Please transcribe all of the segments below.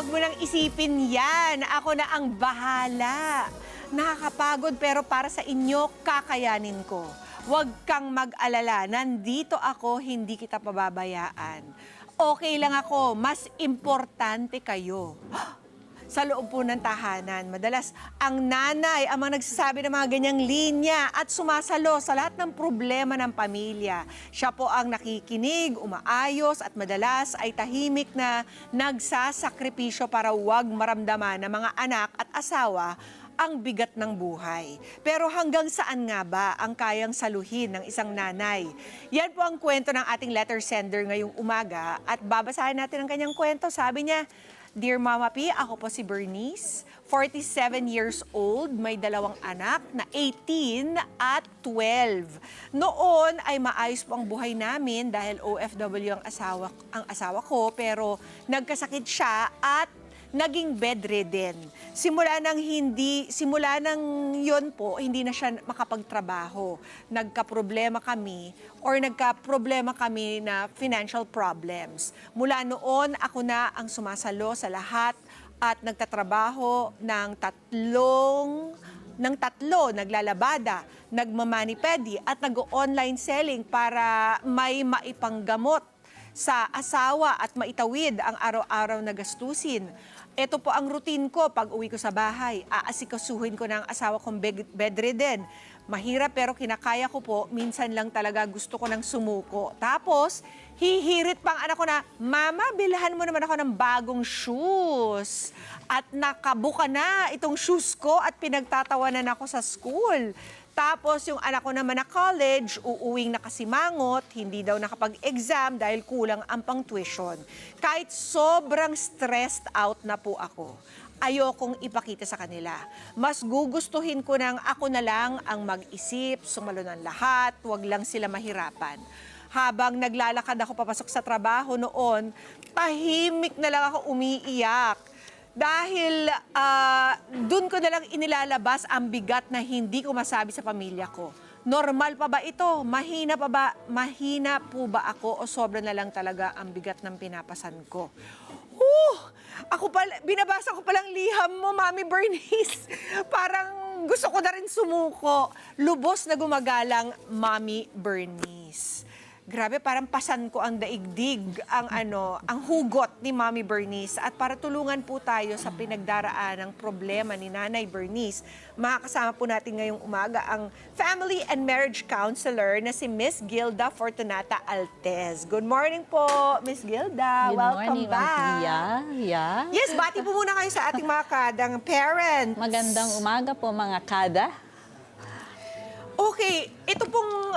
Huwag mo nang isipin yan. Ako na ang bahala. Nakakapagod pero para sa inyo, kakayanin ko. Huwag kang mag-alala. Nandito ako, hindi kita pababayaan. Okay lang ako. Mas importante kayo. Sa loob po ng tahanan, madalas ang nanay ang mga nagsasabi ng mga ganyang linya at sumasalo sa lahat ng problema ng pamilya. Siya po ang nakikinig, umaayos at madalas ay tahimik na nagsasakripisyo para wag maramdaman ng mga anak at asawa ang bigat ng buhay. Pero hanggang saan nga ba ang kayang saluhin ng isang nanay? Yan po ang kwento ng ating letter sender ngayong umaga at babasahin natin ang kanyang kwento. Sabi niya, Dear Mama P, ako po si Bernice, 47 years old, may dalawang anak na 18 at 12. Noon ay maayos po ang buhay namin dahil OFW ang asawa ko, pero nagkasakit siya at naging bedridden. Simula nang yon po, hindi na siya makapagtrabaho. Nagka-problema kami na financial problems. Mula noon, ako na ang sumasalo sa lahat at nagtatrabaho ng tatlo, naglalabada, nagmamanipedi at nag-online selling para may maipanggamot sa asawa at maitawid ang araw-araw na gastusin. Ito po ang routine ko pag uwi ko sa bahay. Aasikasuhin ko ng asawa kong bedridden. Mahirap pero kinakaya ko po. Minsan lang talaga gusto ko ng sumuko. Tapos, hihirit pang anak ko na, Mama, bilhan mo naman ako ng bagong shoes. At nakabuka na itong shoes ko at pinagtatawanan ako sa school. Tapos yung anak ko naman na college, uuwing nakasimangot, hindi daw nakapag-exam dahil kulang ang pang-tuition. Kahit sobrang stressed out na po ako, ayokong ipakita sa kanila. Mas gugustuhin ko nang ako na lang ang mag-isip, sumalo ng lahat, wag lang sila mahirapan. Habang naglalakad ako papasok sa trabaho noon, tahimik na lang ako umiiyak. Dahil doon ko na lang inilalabas ang bigat na hindi ko masabi sa pamilya ko. Normal pa ba ito? Mahina po ba ako o sobra na lang talaga ang bigat ng pinapasan ko? Binabasa ko palang liham mo, Mami Bernice. Parang gusto ko na rin sumuko. Lubos na gumagalang, Mami Bernice. Grabe, parang pasan ko ang daigdig, ang hugot ni Mami Bernice. At para tulungan po tayo sa pinagdaraan ng problema ni Nanay Bernice, makakasama po natin ngayong umaga ang Family and Marriage Counselor na si Miss Gilda Fortunata Altez. Good morning po, Miss Gilda. Welcome back. Yeah. Yes, bati po muna kayo sa ating mga kadang parents. Magandang umaga po mga kada. Okay, ito pong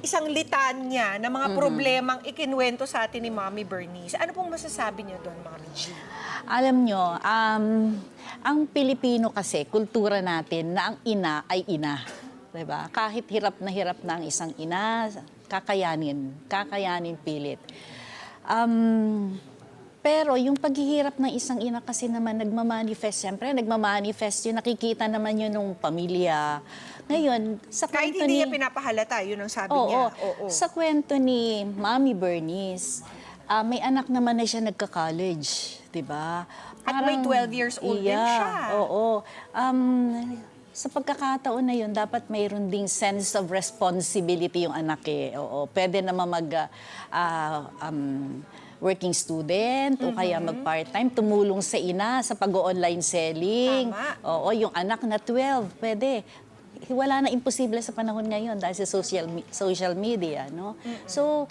isang litanya na mga problemang ikinwento sa atin ni Mami Bernice. Ano pong masasabi niyo doon, Mami G? Alam nyo, ang Pilipino kasi, kultura natin na ang ina ay ina. Diba? Kahit hirap na ang isang ina, kakayanin pilit. Pero yung paghihirap ng isang ina kasi naman nagmamanifest, siyempre nagmamanifest yun, nakikita naman yun ng pamilya. Ngayon, sa Kahit kwento hindi ni... niya pinapahalata, yun ang sabi niya. Oo. Sa kwento ni Mami Bernice, may anak naman na siya nagka-college, di ba? At may 12 years old din siya. Oo. Sa pagkakataon na yun, dapat mayroon ding sense of responsibility yung anak eh. Oo. Pwede naman working student o kaya mag-part-time, tumulong sa ina sa pag-online selling. Tama. Oo, yung anak na 12, pwede. Wala na imposible sa panahon ngayon dahil sa social media, no? So,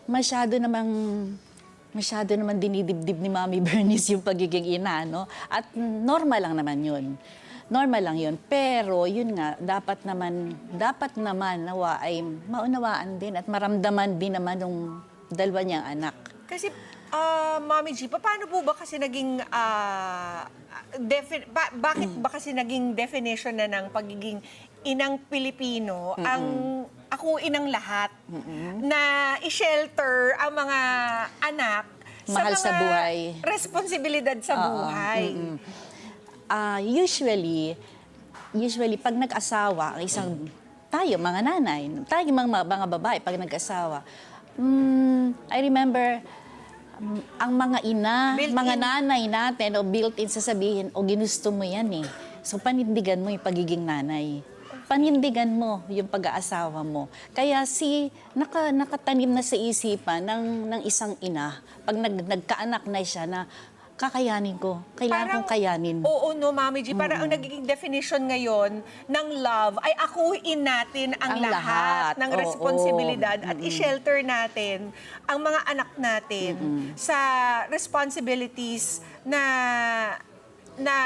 masyado naman dinidibdib ni Mami Bernice yung pagiging ina, no? At normal lang naman yun. Normal lang yun. Pero yun nga, dapat naman nawa ay maunawaan din at maramdaman din naman ng dalawa niyang anak. Kasi, Mami G, paano po ba kasi naging, bakit ba kasi naging definition na ng pagiging inang Pilipino, ako inang lahat, na i-shelter ang mga anak Mahal sa buhay. responsibilidad sa buhay? Usually, pag nag-asawa, tayo, mga nanay, tayo mga babae, pag nag-asawa, I remember, ang mga ina, Built-in. mga nanay natin, o built-in sasabihin, o ginusto mo yan eh. So panindigan mo yung pagiging nanay. Panindigan mo yung pag-aasawa mo. Kaya nakatanim na sa isipan ng isang ina, pag nagkaanak na siya na, kakayanin ko. Kailangan kong kayanin. Oo, no, Mami G. Parang ang nagiging definition ngayon ng love ay akuin natin ang Ang lahat lahat. ng Oo. responsibilidad at i-shelter natin ang mga anak natin sa responsibilities na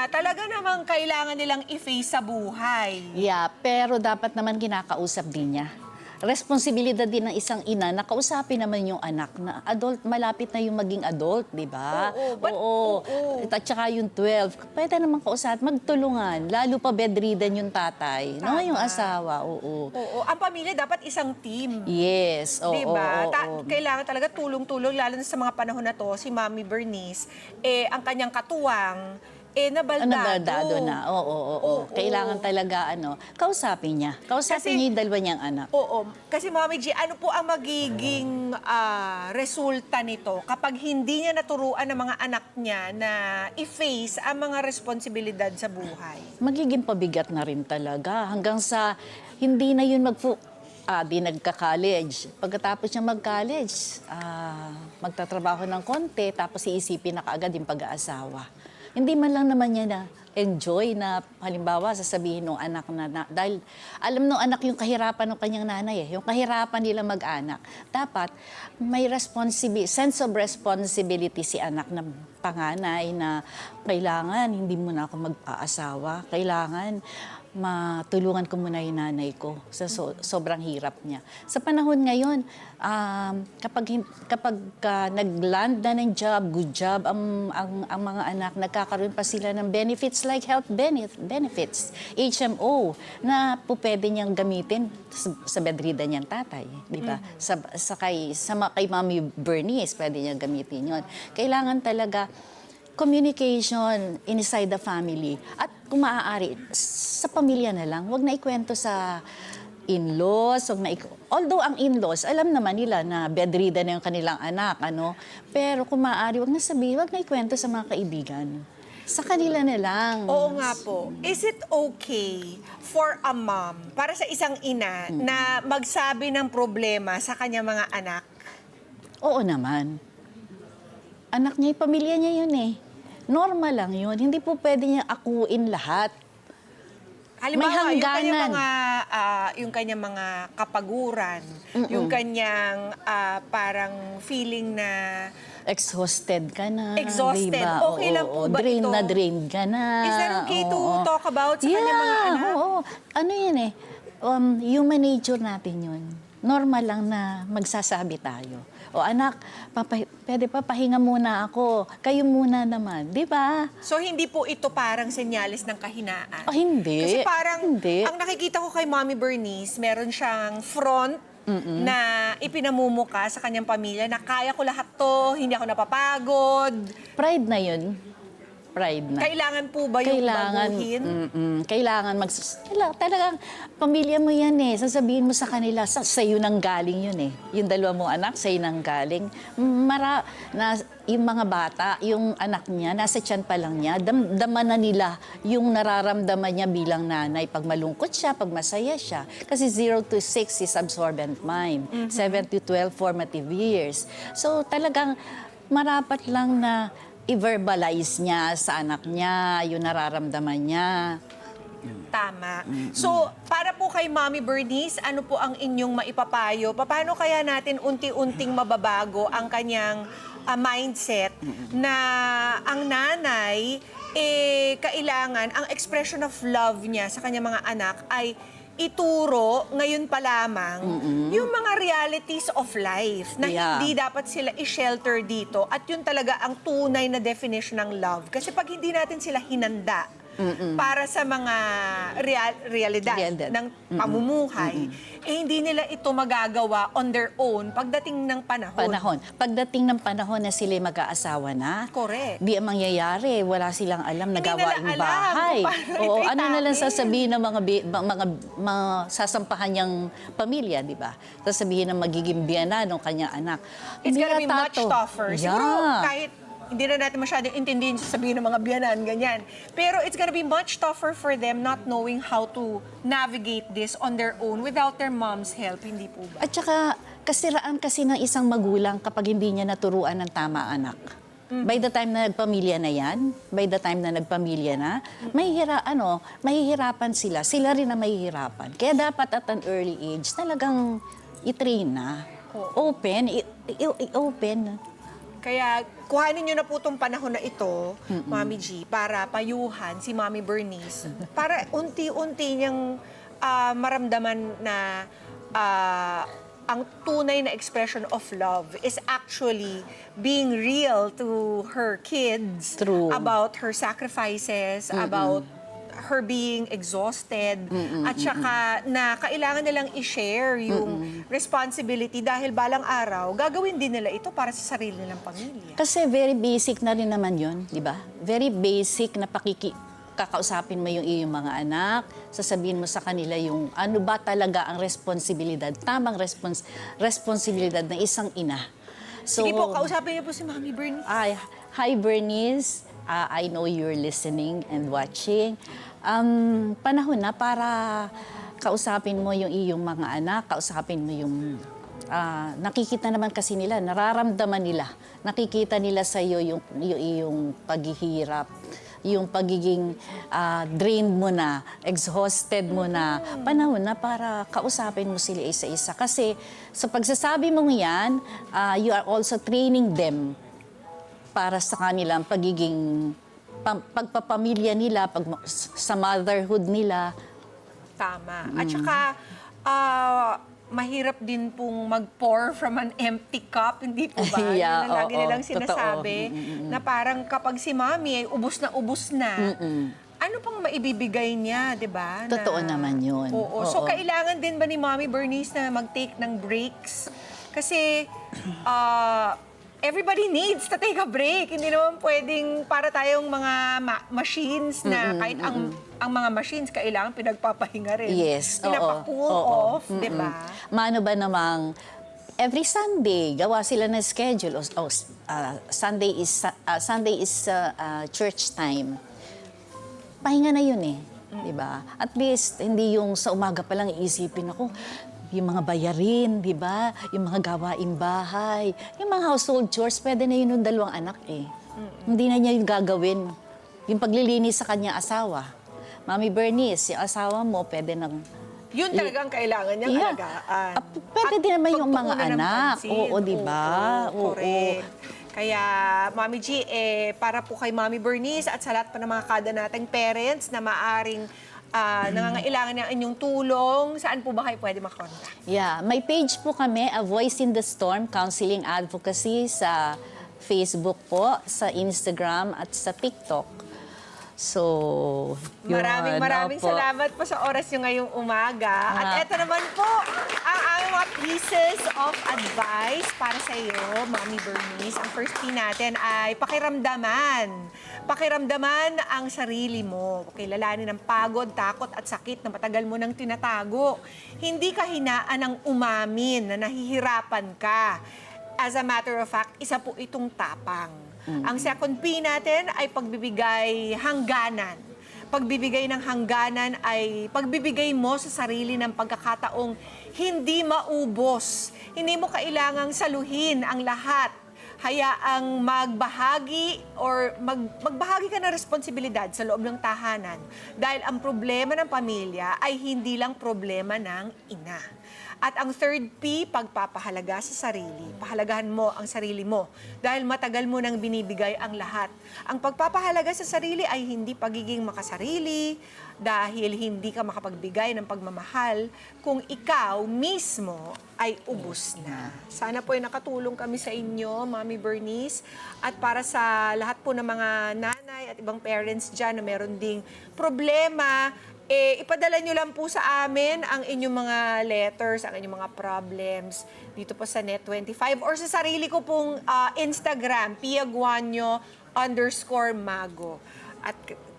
talaga namang kailangan nilang i-face sa buhay. Yeah, pero dapat naman kinakausap din niya. Responsibilidad din ng isang ina na kausapin naman yung anak na adult, malapit na yung maging adult, di ba? Oo. At saka yung 12, pwede naman kausap, magtulungan, lalo pa bedridden yung tatay, no? Tama. Yung asawa, oo. Oo, ang pamilya dapat isang team. Yes, oo. Diba? oo. Kailangan talaga tulong-tulong, lalo na sa mga panahon na to, si Mami Bernice, ang kanyang katuwang, nabaldado. Nabaldado na, oo. Kailangan talaga, kausapin niya. Kausapin niya yung dalawa niyang anak. Oo. Kasi Mami G, ano po ang magiging resulta nito kapag hindi niya naturuan ng mga anak niya na i-face ang mga responsibilidad sa buhay? Magiging pabigat na rin talaga hanggang sa hindi na yun di nagka-college. Pagkatapos niya mag-college, magtatrabaho ng konti, tapos iisipin na kaagad yung pag-aasawa. Hindi man lang naman niya na enjoy na halimbawa sasabihin ng anak na dahil alam ng anak yung kahirapan ng kanyang nanay yung kahirapan nila mag-anak. Dapat may sense of responsibility si anak na panganay na kailangan hindi mo na ako mag-aasawa, kailangan matulungan ko muna yung nanay ko sa sobrang hirap niya. Sa panahon ngayon, kapag nag-land na ng job, good job ang mga anak, nagkakaroon pa sila ng benefits like health benefits, HMO, na po pwede niyang gamitin sa bedridden niyang tatay, di ba? Kay Mami Bernice, pwede niyang gamitin yon. Kailangan talaga communication inside the family. At kung maaari, sa pamilya na lang, wag na ikwento sa in-laws, although ang in-laws, alam naman nila na bedridden na yung kanilang anak, pero kung maaari, wag na ikwento sa mga kaibigan. Sa kanila na lang. Oo nga po. Is it okay for a mom, para sa isang ina, na magsabi ng problema sa kanyang mga anak? Oo naman. Anak niya, pamilya niya yun eh. Normal lang yun. Hindi po pwede niya akuin lahat. Halimbawa, May yung kanyang hangganan. yung kanyang mga kapaguran, yung kanyang parang feeling na Exhausted ka na. Exhausted. Diba? Okay lang po ba drain ito? na drain ka na. Is that okay to Oo. talk about sa kanyang mga anak? Oo. Ano yun eh, human nature natin yun. Normal lang na magsasabi tayo. O anak, pwede pa pahinga muna ako. Kayo muna naman. Di ba? So, hindi po ito parang senyales ng kahinaan? Hindi. Kasi parang, Hindi. ang nakikita ko kay Mommy Bernice, meron siyang front na ipinamumuka sa kanyang pamilya na kaya ko lahat to, hindi ako napapagod. Pride na yun. Pride na. Kailangan po ba yung baguhin? Kailangan talagang pamilya mo yan eh. Sasabihin mo sa kanila, sa'yo nang galing yun eh. Yung dalawa mong anak, sa'yo nang galing. Yung mga bata, yung anak niya, nasa tiyan pa lang niya, damdaman na nila yung nararamdaman niya bilang nanay. Pag malungkot siya, pag masaya siya. Kasi 0 to 6 is absorbent mind. 7 to 12 formative years. So talagang marapat lang na i-verbalize niya sa anak niya, yung nararamdaman niya. Tama. So, para po kay Mommy Bernice, ano po ang inyong maipapayo? Paano kaya natin unti-unting mababago ang kanyang mindset na ang nanay, kailangan, ang expression of love niya sa kanyang mga anak ay ituro ngayon pa lamang yung mga realities of life na hindi dapat sila i-shelter dito at yun talaga ang tunay na definition ng love. Kasi pag hindi natin sila hinanda para sa mga realidad Realidad. ng pamumuhay, eh hindi nila ito magagawa on their own pagdating ng panahon. Pagdating ng panahon na sila mag-aasawa na, Correct. di ang mangyayari, wala silang alam na Hindi nila gawaing alam bahay. kung paano Oo, ito ano na lang itapin. sasabihin ng mga sasampahan niyang pamilya, di ba? Sasabihin ng magiging biyana ng kanyang anak. It's Hindi gonna be yata much to. tougher. Siguro Yeah. kahit hindi na natin masyadong intindihin sasabihin ng mga biyanan, ganyan. Pero it's gonna be much tougher for them not knowing how to navigate this on their own without their mom's help, hindi po ba? At saka, kasiraan kasi ng isang magulang kapag hindi niya naturuan ng tama anak. By the time na nagpamilya na yan, mahihirapan sila. Sila rin na mahihirapan. Kaya dapat at an early age, talagang i-train na. Open, i-open. Kaya kuhanin nyo na po itong panahon na ito, Mami G, para payuhan si Mami Bernice. Para unti-unti niyang maramdaman na ang tunay na expression of love is actually being real to her kids. True. About her sacrifices, about her being exhausted, at saka na kailangan nilang i-share yung responsibility dahil balang araw, gagawin din nila ito para sa sarili nilang pamilya. Kasi very basic na rin naman yun, di ba? Very basic na kakausapin mo yung iyong mga anak, sasabihin mo sa kanila yung ano ba talaga ang responsibilidad, tamang responsibilidad ng isang ina. So, Sige po, kausapin niyo po si Mami Bernice. Hi Bernice, I know you're listening and watching. Panahon na para kausapin mo yung iyong mga anak, kausapin mo yung nakikita naman kasi nila, nararamdaman nila, nakikita nila sa iyo yung iyong paghihirap, yung pagiging drained mo na, exhausted mo na. Panahon na para kausapin mo sila isa-isa. Kasi sa pagsasabi mong yan, you are also training them para sa kanilang pagiging pagpapamilya nila, sa motherhood nila. Tama. At saka, mahirap din pong mag-pour from an empty cup, hindi po ba? Yeah, Yun ang lagi oo, nilang totoo. sinasabi, na parang kapag si Mami ay ubos na, ano pang maibibigay niya, di ba? Totoo naman yun. Oo. So, Oo. kailangan din ba ni Mami Bernice na mag-take ng breaks? Kasi, everybody needs to take a break. Hindi naman pwedeng para tayong mga machines na kahit ang mga machines kailangan pinagpapahinga rin. Yes, oo. Pinapa-cool Oo. off, di ba? Mano ba namang every Sunday, gawa sila ng schedule. Sunday is church time. Pahinga na yun eh. Di ba? At least, hindi yung sa umaga pa lang iisipin ako, yung mga bayarin, di ba? Yung mga gawaing bahay, yung mga household chores, pwede na yun ng dalawang anak eh. Hindi na niya yung gagawin. Yung paglilinis sa kanya asawa. Mami Bernice, yung asawa mo, pwede nang... Yun talagang kailangan niyang Yeah. alagaan. Pwede din naman yung mga pagtuunan ng anak. pansin. Oo, di ba? Oo, correct. Kaya, Mami G, para po kay Mami Bernice at sa lahat pa ng mga kada nating parents na maaring nangangailangan ng inyong tulong, saan po ba kayo pwede makontak? Yeah, may page po kami, A Voice in the Storm, Counseling Advocacy sa Facebook po, sa Instagram at sa TikTok. So, yun, Maraming opo. salamat po sa oras nyo ngayong umaga. At eto naman po, ang aming mga pieces of advice para sa iyo, Mami Bernice. Ang first key natin ay pakiramdaman. Pakiramdaman ang sarili mo. Kilalanin ang pagod, takot at sakit na matagal mo nang tinatago. Hindi ka hinaan ng umamin na nahihirapan ka. As a matter of fact, isa po itong tapang. Ang second P natin ay pagbibigay hangganan. Pagbibigay ng hangganan ay pagbibigay mo sa sarili ng pagkakataong hindi maubos. Hindi mo kailangang saluhin ang lahat. Hayaang magbahagi or magbahagi ka ng responsibilidad sa loob ng tahanan. Dahil ang problema ng pamilya ay hindi lang problema ng ina. At ang third P, pagpapahalaga sa sarili. Pahalagahan mo ang sarili mo dahil matagal mo nang binibigay ang lahat. Ang pagpapahalaga sa sarili ay hindi pagiging makasarili dahil hindi ka makapagbigay ng pagmamahal kung ikaw mismo ay ubos na. Sana po ay nakatulong kami sa inyo, Mami Bernice. At para sa lahat po ng mga nanay nanay at ibang parents dyan na meron ding problema, ipadala nyo lang po sa amin ang inyong mga letters, ang inyong mga problems dito po sa Net25 or sa sarili ko pong Instagram, piaguanyo_mago. At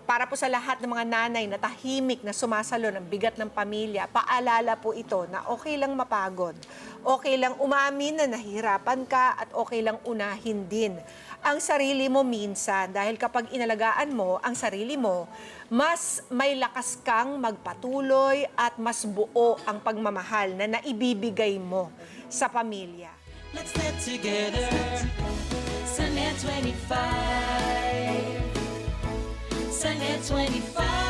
para po sa lahat ng mga nanay na tahimik na sumasalo ng bigat ng pamilya, paalala po ito na okay lang mapagod, okay lang umamin na nahihirapan ka at okay lang unahin din ang sarili mo minsan. Dahil kapag inalagaan mo ang sarili mo, mas may lakas kang magpatuloy at mas buo ang pagmamahal na naibibigay mo sa pamilya. Let's get together sa Net25. Sa Net25.